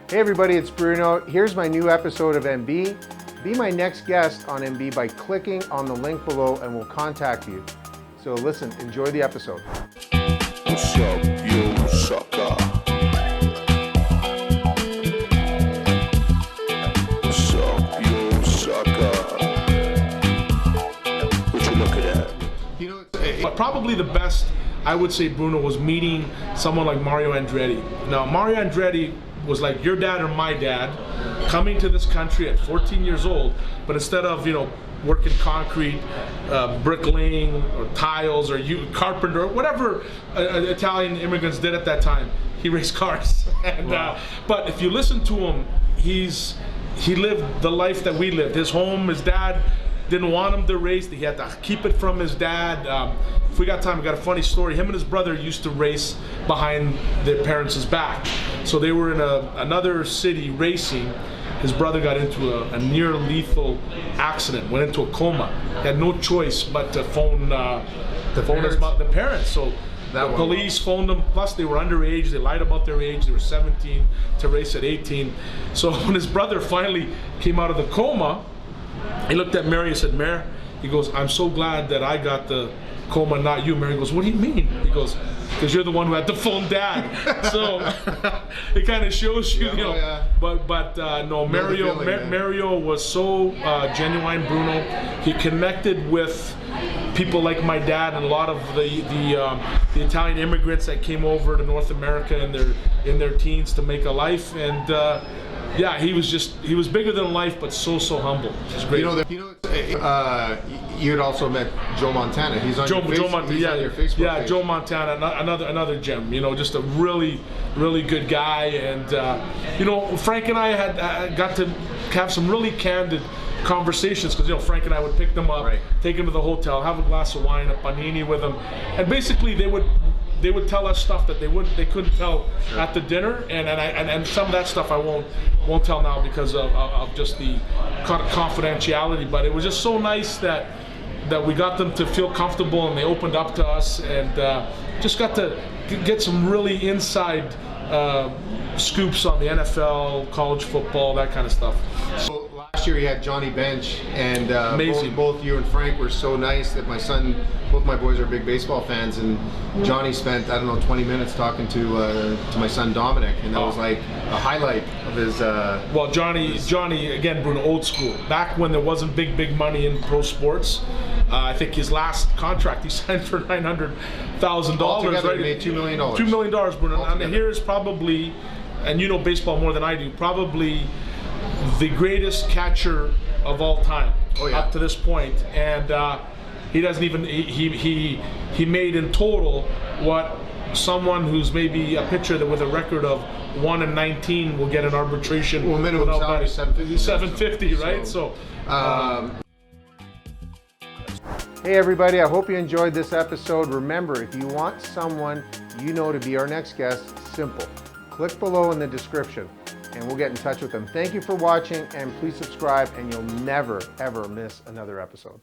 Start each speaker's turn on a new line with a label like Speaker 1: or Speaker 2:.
Speaker 1: Hey everybody, it's Bruno. Here's my new episode of MB. Be my next guest on MB by clicking on the link below and we'll contact you. So listen, enjoy the episode.
Speaker 2: What's up, you sucker? What's up, you sucker? What you looking at?
Speaker 3: You know, probably the best, I would say, Bruno, was meeting someone like Mario Andretti. Now, Mario Andretti was like your dad or my dad, coming to this country at 14 years old, but instead of, working concrete, bricklaying, or tiles, or carpenter, or whatever Italian immigrants did at that time, he raced cars. And, wow. But if you listen to him, he lived the life that we lived. His home, his dad didn't want him to race. He had to keep it from his dad. If we got time, we got a funny story. Him and his brother used to race behind their parents' back. So they were in another city racing. His brother got into a near lethal accident, went into a coma. He had no choice but to phone the parents. So the police phoned them, plus they were underage, they lied about their age, they were 17 to race at 18. So when his brother finally came out of the coma, he looked at Mary and said, "Mary," he goes, "I'm so glad that I got the coma, not you." Mary goes, "What do you mean?" He goes, "Because you're the one who had to phone dad." So it kind of shows you, But no, Mario was so genuine, Bruno. He connected with people like my dad and a lot of the Italian immigrants that came over to North America in their teens to make a life. And yeah, he was bigger than life, but so humble. It's great.
Speaker 1: You had also met Joe Montana. He's on your Facebook page.
Speaker 3: Joe Montana, another gem. Just a really good guy. And Frank and I had got to have some really candid conversations, because Frank and I would pick them up, take them to the hotel, have a glass of wine, a panini with them, and basically they would tell us stuff that they couldn't tell at the dinner, and some of that stuff I won't tell now because of just the confidentiality. But it was just so nice that we got them to feel comfortable, and they opened up to us, and just got to get some really inside scoops on the NFL, college football, that kind of stuff.
Speaker 1: So last year you had Johnny Bench, and
Speaker 3: amazing.
Speaker 1: Both you and Frank were so nice that both my boys are big baseball fans, and Johnny spent 20 minutes talking to my son Dominic, and that was like a highlight of his.
Speaker 3: Well, Johnny again, Bruno, old school. Back when there wasn't big money in pro sports, I think his last contract he signed for $900,000. Right?
Speaker 1: He made $2 million.
Speaker 3: $2 million, Bruno. And here's probably, and you know baseball more than I do, probably the greatest catcher of all time up to this point. And he doesn't even he made in total what someone who's maybe a pitcher that with a record of 1-19 will get an arbitration.
Speaker 1: Well, minimum salary is $750,
Speaker 3: right? So.
Speaker 1: Hey everybody, I hope you enjoyed this episode. Remember, if you want someone to be our next guest, simple. Click below in the description and we'll get in touch with them. Thank you for watching, and please subscribe and you'll never ever miss another episode.